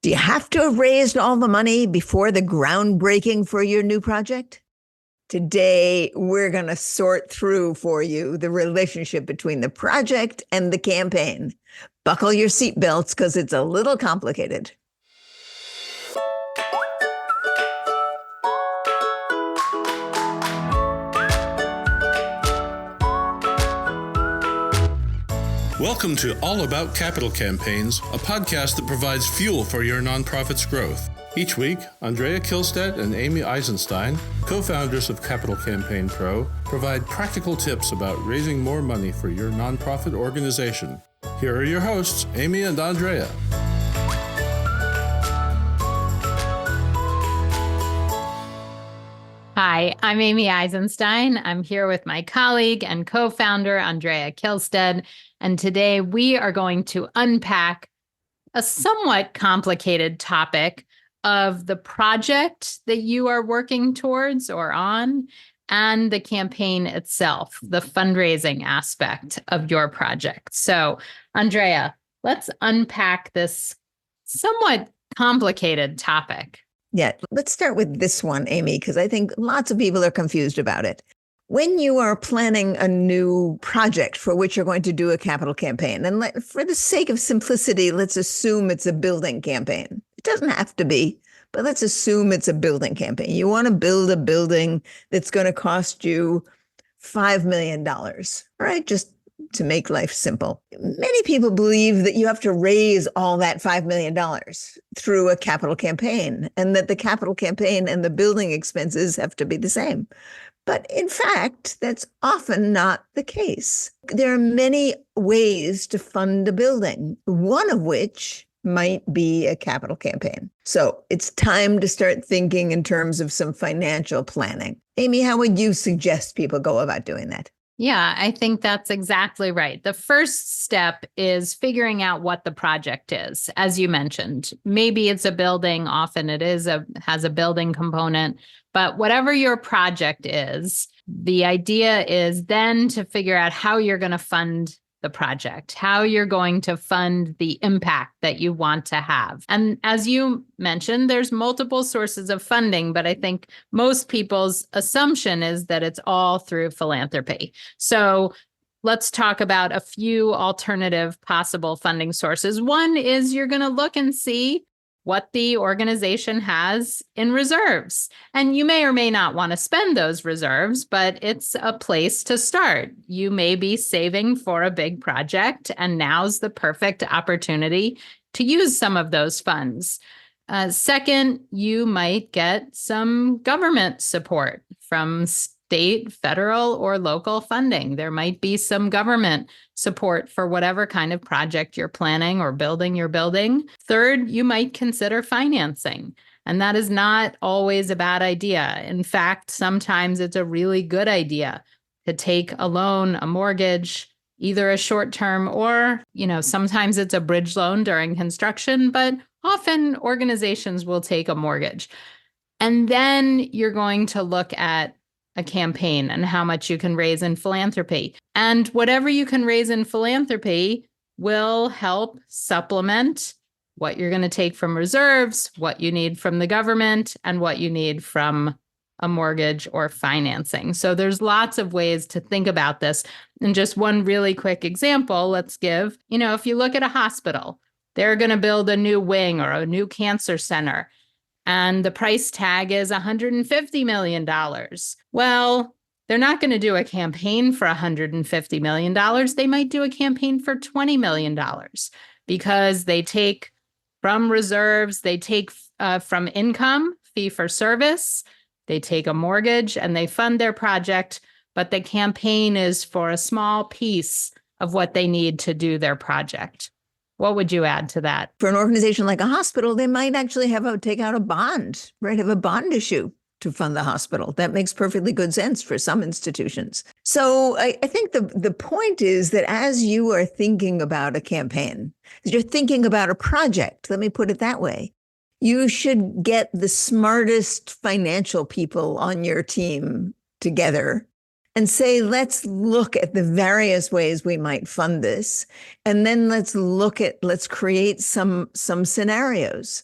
Do you have to have raised all the money before the groundbreaking for your new project? Today, we're going to sort through for you the relationship between the project and the campaign. Buckle your seatbelts because it's a little complicated. Welcome to All About Capital Campaigns, a podcast that provides fuel for your nonprofit's growth. Each week, Andrea Kihlstedt and Amy Eisenstein, co-founders of Capital Campaign Pro, provide practical tips about raising more money for your nonprofit organization. Here are your hosts, Amy and Andrea. Hi, I'm Amy Eisenstein. I'm here with my colleague and co-founder, Andrea Kihlstedt, and today we are going to unpack a somewhat complicated topic of the project that you are working towards or on, and the campaign itself, the fundraising aspect of your project. So, Andrea, let's unpack this somewhat complicated topic. Yeah, let's start with this one, Amy, because I think lots of people are confused about it. When you are planning a new project for which you're going to do a capital campaign, and for the sake of simplicity, let's assume it's a building campaign. It doesn't have to be, but let's assume it's a building campaign. You want to build a building that's going to cost you $5 million, right? Just to make life simple. Many people believe that you have to raise all that $5 million through a capital campaign, and that the capital campaign and the building expenses have to be the same. But in fact, that's often not the case. There are many ways to fund a building, one of which might be a capital campaign. So it's time to start thinking in terms of some financial planning. Amy, how would you suggest people go about doing that? Yeah, I think that's exactly right. The first step is figuring out what the project is. As you mentioned, maybe it's a building, often it has a building component, but whatever your project is, the idea is then to figure out how you're going to fund the project, how you're going to fund the impact that you want to have. And as you mentioned, there's multiple sources of funding, but I think most people's assumption is that it's all through philanthropy. So let's talk about a few alternative possible funding sources. One is you're going to look and see what the organization has in reserves. And you may or may not want to spend those reserves, but it's a place to start. You may be saving for a big project, and now's the perfect opportunity to use some of those funds. Second, you might get some government support from state, federal, or local funding. There might be some government support for whatever kind of project you're planning or building you're building. Third, you might consider financing. And that is not always a bad idea. In fact, sometimes it's a really good idea to take a loan, a mortgage, either a short-term or, sometimes it's a bridge loan during construction, but often organizations will take a mortgage. And then you're going to look at a campaign and how much you can raise in philanthropy. And whatever you can raise in philanthropy will help supplement what you're going to take from reserves, what you need from the government, and what you need from a mortgage or financing. So there's lots of ways to think about this. And just one really quick example, let's give, if you look at a hospital, they're going to build a new wing or a new cancer center, and the price tag is $150 million. Well, they're not going to do a campaign for $150 million. They might do a campaign for $20 million because they take from reserves, they take from income, fee for service, they take a mortgage and they fund their project, but the campaign is for a small piece of what they need to do their project. What would you add to that? For an organization like a hospital, they might actually take out a bond, right? Have a bond issue to fund the hospital. That makes perfectly good sense for some institutions. So I think the point is that as you are thinking about a campaign, as you're thinking about a project, let me put it that way, you should get the smartest financial people on your team together and say, let's look at the various ways we might fund this. And then let's create some scenarios.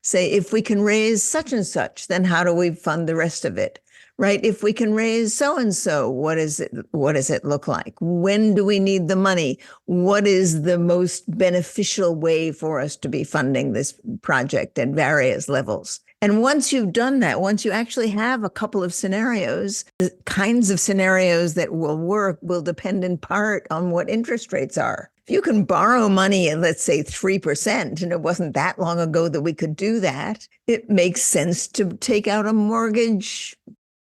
Say, if we can raise such and such, then how do we fund the rest of it? Right? If we can raise so and so, what does it look like? When do we need the money? What is the most beneficial way for us to be funding this project at various levels? And once you've done that, once you actually have a couple of scenarios, the kinds of scenarios that will work will depend in part on what interest rates are. If you can borrow money at, let's say, 3%, and it wasn't that long ago that we could do that, it makes sense to take out a mortgage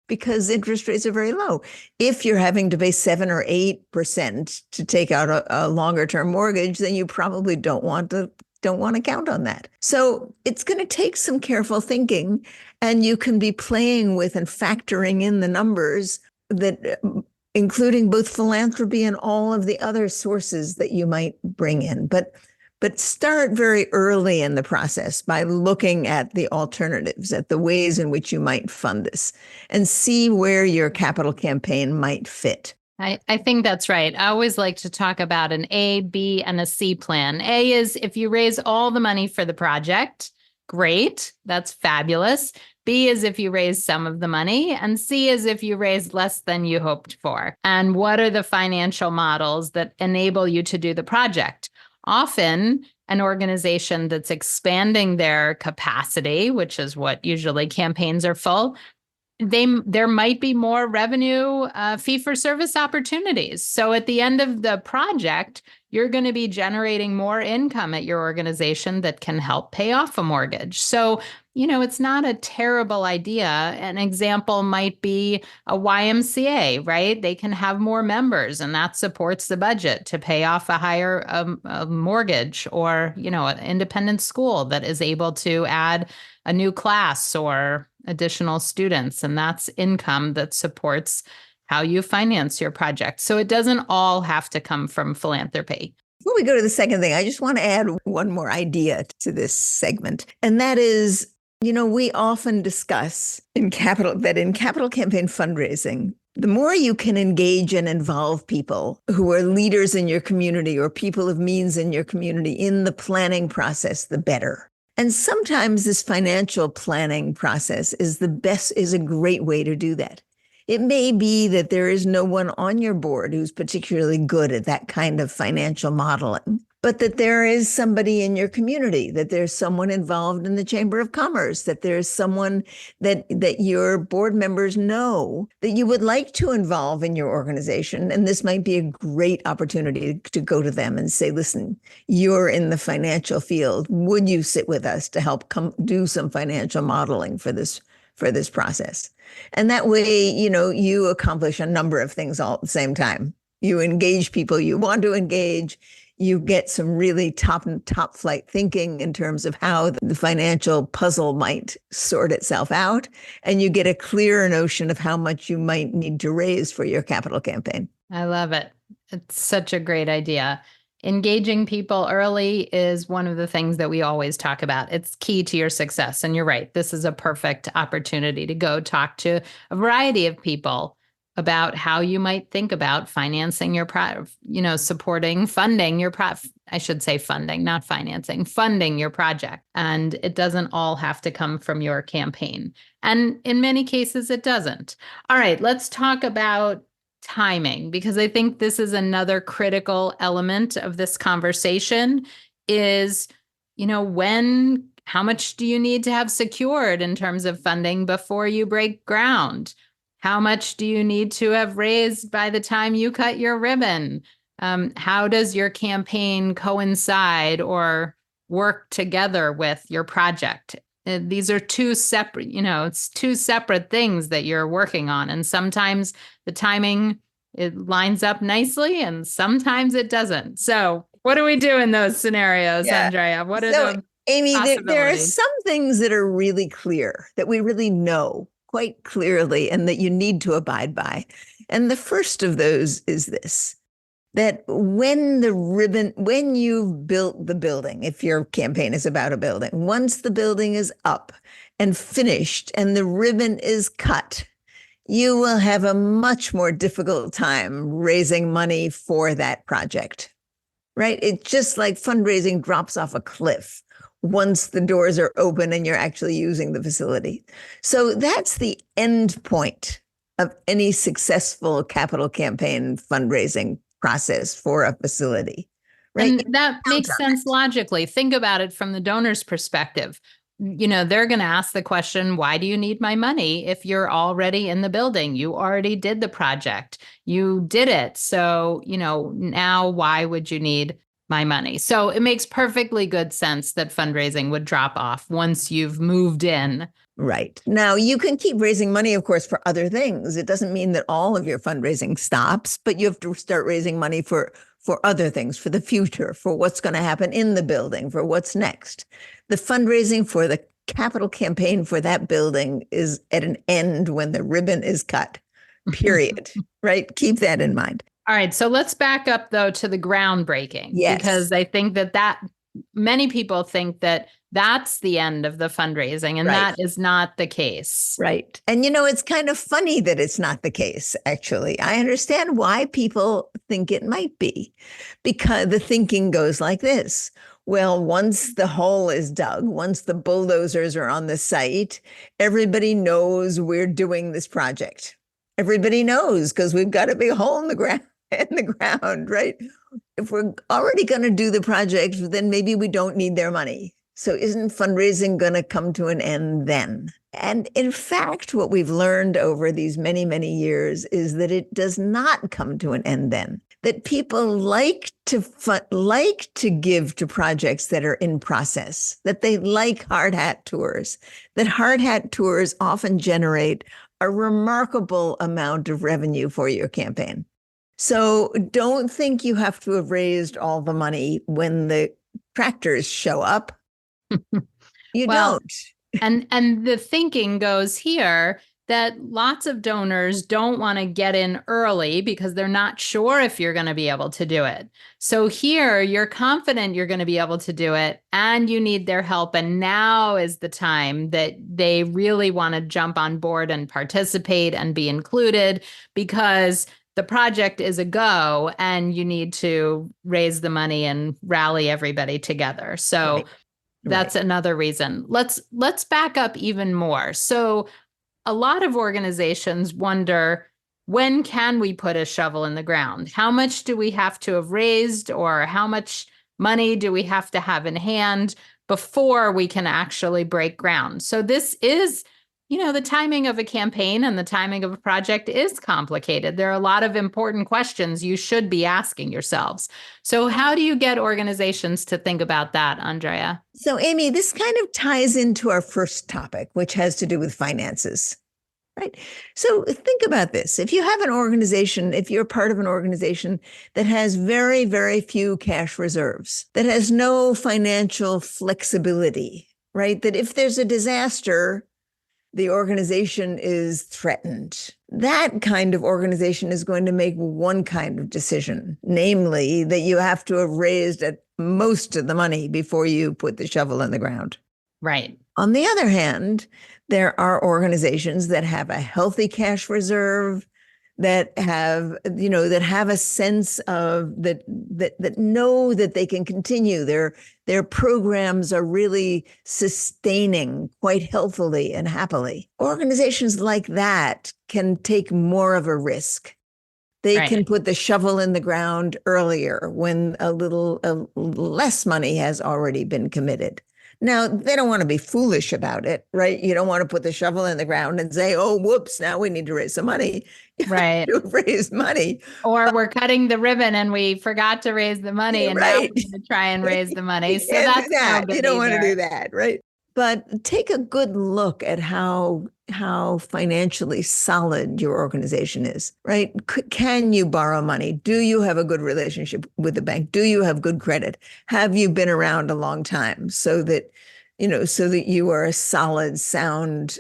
because interest rates are very low. If you're having to pay 7 or 8% to take out a longer term mortgage, then you probably don't want to count on that. So it's going to take some careful thinking, and you can be playing with and factoring in the numbers that including both philanthropy and all of the other sources that you might bring in. But start very early in the process by looking at the alternatives, at the ways in which you might fund this, and see where your capital campaign might fit. I think that's right. I always like to talk about an A, B, and a C plan. A is if you raise all the money for the project, great, that's fabulous. B is if you raise some of the money, and C is if you raise less than you hoped for. And what are the financial models that enable you to do the project? Often, an organization that's expanding their capacity, which is what usually campaigns are full, there might be more revenue fee-for-service opportunities. So at the end of the project, you're going to be generating more income at your organization that can help pay off a mortgage. So, it's not a terrible idea. An example might be a YMCA, right? They can have more members, and that supports the budget to pay off a higher mortgage, or, an independent school that is able to add a new class or additional students, and that's income that supports how you finance your project. So it doesn't all have to come from philanthropy. Before we go to the second thing, I just want to add one more idea to this segment, and that is, we often discuss in capital campaign fundraising, the more you can engage and involve people who are leaders in your community or people of means in your community in the planning process, the better. And sometimes this financial planning process is a great way to do that. It may be that there is no one on your board who's particularly good at that kind of financial modeling, but that there is somebody in your community, that there's someone involved in the Chamber of Commerce, that there's someone that your board members know that you would like to involve in your organization. And this might be a great opportunity to go to them and say, listen, you're in the financial field. Would you sit with us to help do some financial modeling for this process? And that way, you accomplish a number of things all at the same time. You engage people you want to engage. You get some really top flight thinking in terms of how the financial puzzle might sort itself out. And you get a clearer notion of how much you might need to raise for your capital campaign. I love it. It's such a great idea. Engaging people early is one of the things that we always talk about. It's key to your success. And you're right. This is a perfect opportunity to go talk to a variety of people about how you might think about financing your funding your I should say funding, not financing, funding your project. And it doesn't all have to come from your campaign. And in many cases, it doesn't. All right, let's talk about timing, because I think this is another critical element of this conversation is, how much do you need to have secured in terms of funding before you break ground? How much do you need to have raised by the time you cut your ribbon? How does your campaign coincide or work together with your project? These are two separate, it's two separate things that you're working on. And sometimes the timing, it lines up nicely and sometimes it doesn't. So what do we do in those scenarios, Andrea? What are the Amy, there are some things that are really clear, that we really know quite clearly and that you need to abide by. And the first of those is this, that when you've built the building, if your campaign is about a building, once the building is up and finished and the ribbon is cut, you will have a much more difficult time raising money for that project, right? It's just like fundraising drops off a cliff. once the doors are open and you're actually using the facility. So that's the end point of any successful capital campaign fundraising process for a facility, right? And that makes sense logically. Think about it from the donor's perspective. They're going to ask the question, why do you need my money if you're already in the building? You already did the project. You did it. So, now why would you need my money? So it makes perfectly good sense that fundraising would drop off once you've moved in. Right. Now, you can keep raising money, of course, for other things. It doesn't mean that all of your fundraising stops, but you have to start raising money for other things, for the future, for what's going to happen in the building, for what's next. The fundraising for the capital campaign for that building is at an end when the ribbon is cut, period. Right? Keep that in mind. All right. So let's back up, though, to the groundbreaking. Yes. Because I think that many people think that that's the end of the fundraising, and that is not the case. Right. And, it's kind of funny that it's not the case, actually. I understand why people think it might be, because the thinking goes like this. Well, once the hole is dug, once the bulldozers are on the site, everybody knows we're doing this project. Everybody knows because we've got a big hole in the ground, right? If we're already going to do the project, then maybe we don't need their money. So isn't fundraising going to come to an end then? And in fact, what we've learned over these many, many years is that it does not come to an end then. That people like to give to projects that are in process, that they like hard hat tours, that hard hat tours often generate a remarkable amount of revenue for your campaign. So don't think you have to have raised all the money when the tractors show up. You don't. And the thinking goes here that lots of donors don't want to get in early because they're not sure if you're going to be able to do it. So here you're confident you're going to be able to do it and you need their help. And now is the time that they really want to jump on board and participate and be included because the project is a go and you need to raise the money and rally everybody together. So that's another reason. Let's back up even more. So a lot of organizations wonder, when can we put a shovel in the ground? How much do we have to have raised, or how much money do we have to have in hand before we can actually break ground? So this is, the timing of a campaign and the timing of a project is complicated. There are a lot of important questions you should be asking yourselves. So how do you get organizations to think about that, Andrea? So, Amy, this kind of ties into our first topic, which has to do with finances, right? So think about this. If you have an organization, if you're part of an organization that has very, very few cash reserves, that has no financial flexibility, right? That if there's a disaster, the organization is threatened. That kind of organization is going to make one kind of decision, namely that you have to have raised at most of the money before you put the shovel in the ground. Right. On the other hand, there are organizations that have a healthy cash reserve, that have a sense of that know that they can continue. Their programs are really sustaining quite healthily and happily. Organizations like that can take more of a risk. They can put the shovel in the ground earlier when a little less money has already been committed. Now, they don't want to be foolish about it, right? You don't want to put the shovel in the ground and say, oh, whoops, now we need to raise some money. Right. To raise money. Or we're cutting the ribbon and we forgot to raise the money and now we're going to try and raise the money. So that's that. You don't want to do that, right? But take a good look at how financially solid your organization is, right? Can you borrow money? Do you have a good relationship with the bank? Do you have good credit? Have you been around a long time so that you are a solid, sound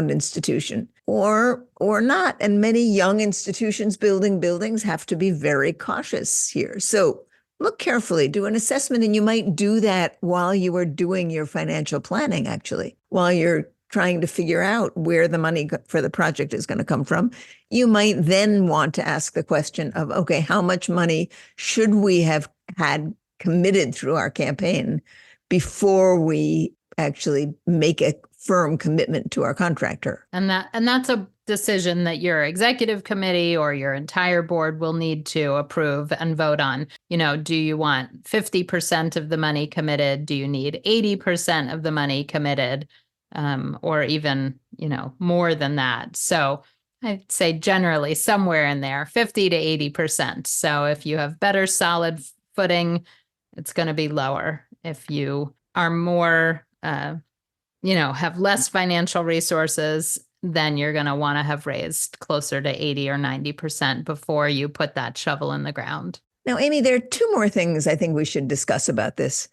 institution, or not? And many young institutions building buildings have to be very cautious here. So look carefully, do an assessment, and you might do that while you are doing your financial planning, actually, while you're trying to figure out where the money for the project is going to come from. You might then want to ask the question of, okay, how much money should we have had committed through our campaign before we actually make a firm commitment to our contractor. And that's a decision that your executive committee or your entire board will need to approve and vote on. Do you want 50% of the money committed? Do you need 80% of the money committed? Or even, more than that. So I'd say generally somewhere in there, 50 to 80%. So if you have better solid footing, it's going to be lower. If you are more, have less financial resources, then you're going to want to have raised closer to 80 or 90% before you put that shovel in the ground. Now, Amy, there are two more things I think we should discuss about this.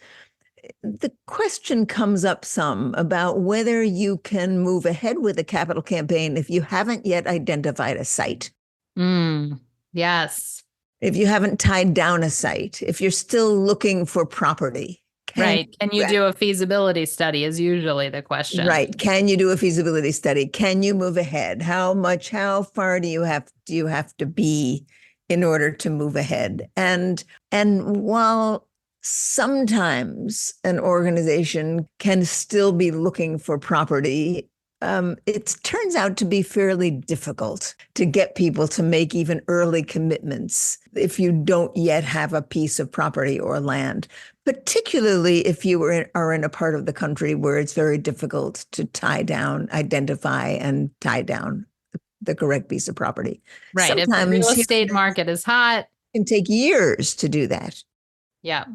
The question comes up some about whether you can move ahead with a capital campaign if you haven't yet identified a site. Yes. If you haven't tied down a site, if you're still looking for property. Can you do a feasibility study is usually the question. Right. Can you do a feasibility study? Can you move ahead? How far do you have to be in order to move ahead? And while sometimes an organization can still be looking for property, it turns out to be fairly difficult to get people to make even early commitments if you don't yet have a piece of property or land, particularly if you are in a part of the country where it's very difficult to identify and tie down the correct piece of property. Right. Sometimes if the real estate market is hot, it can take years to do that. Yeah.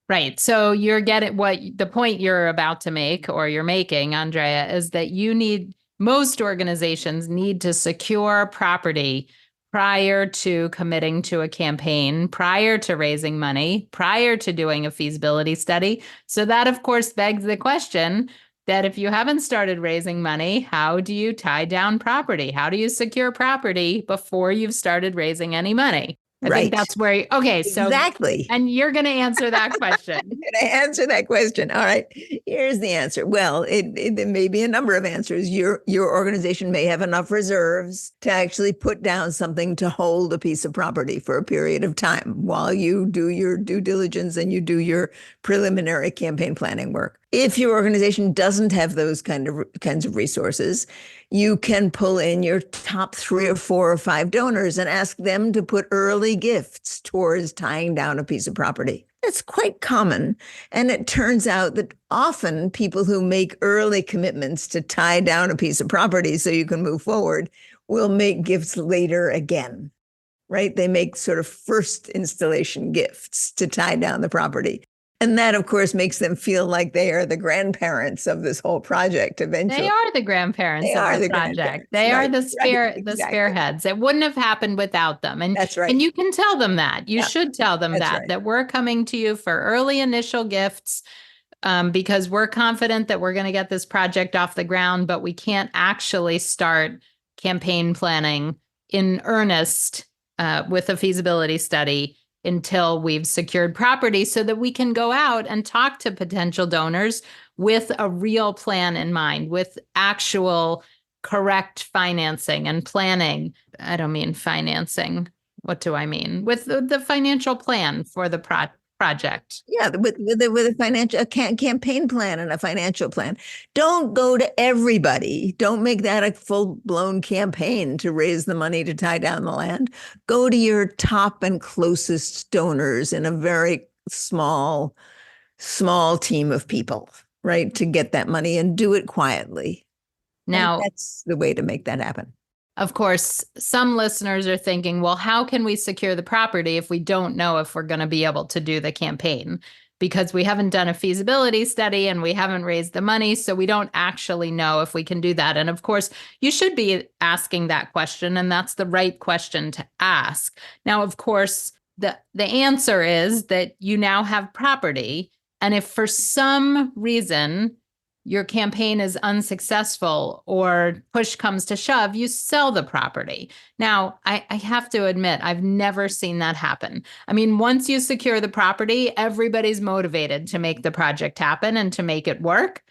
Right. So you're getting the point you're about to make, or you're making, Andrea, is that most organizations need to secure property prior to committing to a campaign, prior to raising money, prior to doing a feasibility study. So that, of course, begs the question that if you haven't started raising money, how do you tie down property? How do you secure property before you've started raising any money? I think that's where, so exactly. And you're going to answer that question. I'm going to answer that question. All right. Here's the answer. Well, there may be a number of answers. Your organization may have enough reserves to actually put down something to hold a piece of property for a period of time while you do your due diligence and you do your preliminary campaign planning work. If your organization doesn't have those kinds of resources, you can pull in your top 3 or 4 or 5 donors and ask them to put early gifts towards tying down a piece of property. That's quite common. And it turns out that often people who make early commitments to tie down a piece of property so you can move forward will make gifts later again, right? They make sort of first installation gifts to tie down the property. And that, of course, makes them feel like they are the grandparents of this whole project eventually. They are the grandparents of the project. They are the spearheads. It wouldn't have happened without them. And that's right. And you can tell them that. You should tell them that we're coming to you for early initial gifts because we're confident that we're going to get this project off the ground, but we can't actually start campaign planning in earnest with a feasibility study until we've secured property so that we can go out and talk to potential donors with a real plan in mind, with actual correct financing and planning. I don't mean financing. What do I mean? With the financial plan for the project. Yeah, with a financial campaign plan and a financial plan. Don't go to everybody. Don't make that a full-blown campaign to raise the money to tie down the land. Go to your top and closest donors in a very small team of people, right, to get that money, and do it quietly. Now, that's the way to make that happen. Of course, some listeners are thinking, well, how can we secure the property if we don't know if we're going to be able to do the campaign? Because we haven't done a feasibility study and we haven't raised the money, so we don't actually know if we can do that. And of course, you should be asking that question, and that's the right question to ask. Now, of course, the answer is that you now have property, and if for some reason your campaign is unsuccessful or push comes to shove, you sell the property. Now, I have to admit, I've never seen that happen. I mean, once you secure the property, everybody's motivated to make the project happen and to make it work.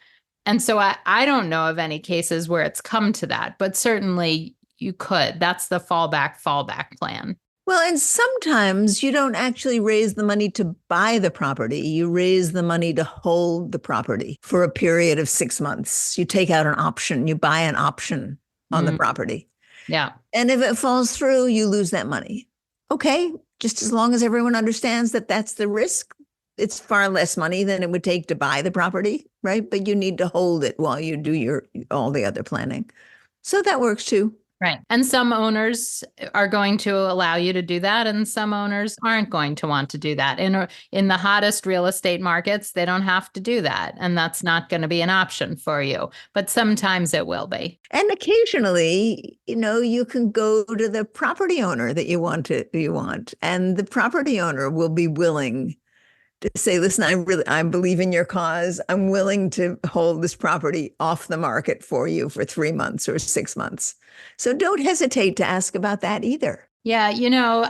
And so I don't know of any cases where it's come to that, but certainly you could. That's the fallback plan. Well, and sometimes you don't actually raise the money to buy the property. You raise the money to hold the property for a period of 6 months. You take out an option, you buy an option on the property. Yeah. And if it falls through, you lose that money. Okay, just as long as everyone understands that that's the risk, it's far less money than it would take to buy the property, right? But you need to hold it while you do all the other planning. So that works too. Right. And some owners are going to allow you to do that, and some owners aren't going to want to do that. In the hottest real estate markets, they don't have to do that, and that's not going to be an option for you. But sometimes it will be. And occasionally, you can go to the property owner that you want, and the property owner will be willing to say, listen, I believe in your cause. I'm willing to hold this property off the market for you for 3 months or 6 months. So don't hesitate to ask about that either. Yeah,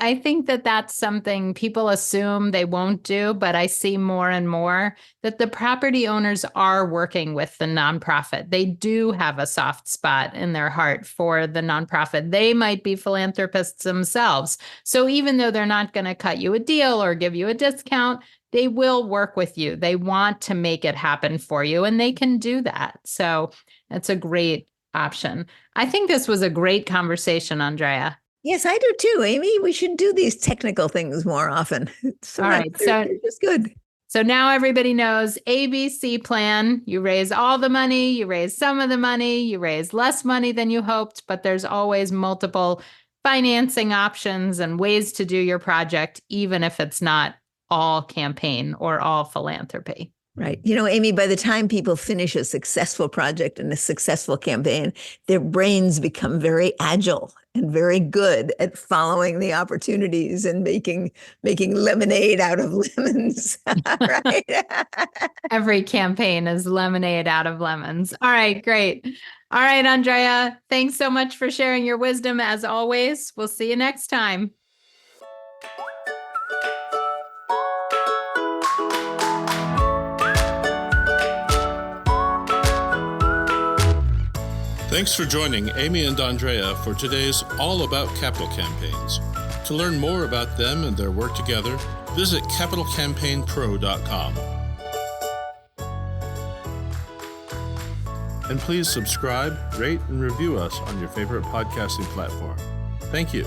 I think that that's something people assume they won't do, but I see more and more that the property owners are working with the nonprofit. They do have a soft spot in their heart for the nonprofit. They might be philanthropists themselves. So even though they're not going to cut you a deal or give you a discount, they will work with you. They want to make it happen for you, and they can do that. So it's a great option. I think this was a great conversation, Andrea. Yes, I do too, Amy. We should do these technical things more often. All right. So it's good. So now everybody knows ABC plan. You raise all the money, you raise some of the money, you raise less money than you hoped, but there's always multiple financing options and ways to do your project, even if it's not all campaign or all philanthropy. Right. Amy, by the time people finish a successful project and a successful campaign, their brains become very agile and very good at following the opportunities and making lemonade out of lemons. Right. Every campaign is lemonade out of lemons. All right, great. All right, Andrea, thanks so much for sharing your wisdom as always. We'll see you next time. Thanks for joining Amy and Andrea for today's All About Capital Campaigns. To learn more about them and their work together, visit capitalcampaignpro.com. And please subscribe, rate, and review us on your favorite podcasting platform. Thank you.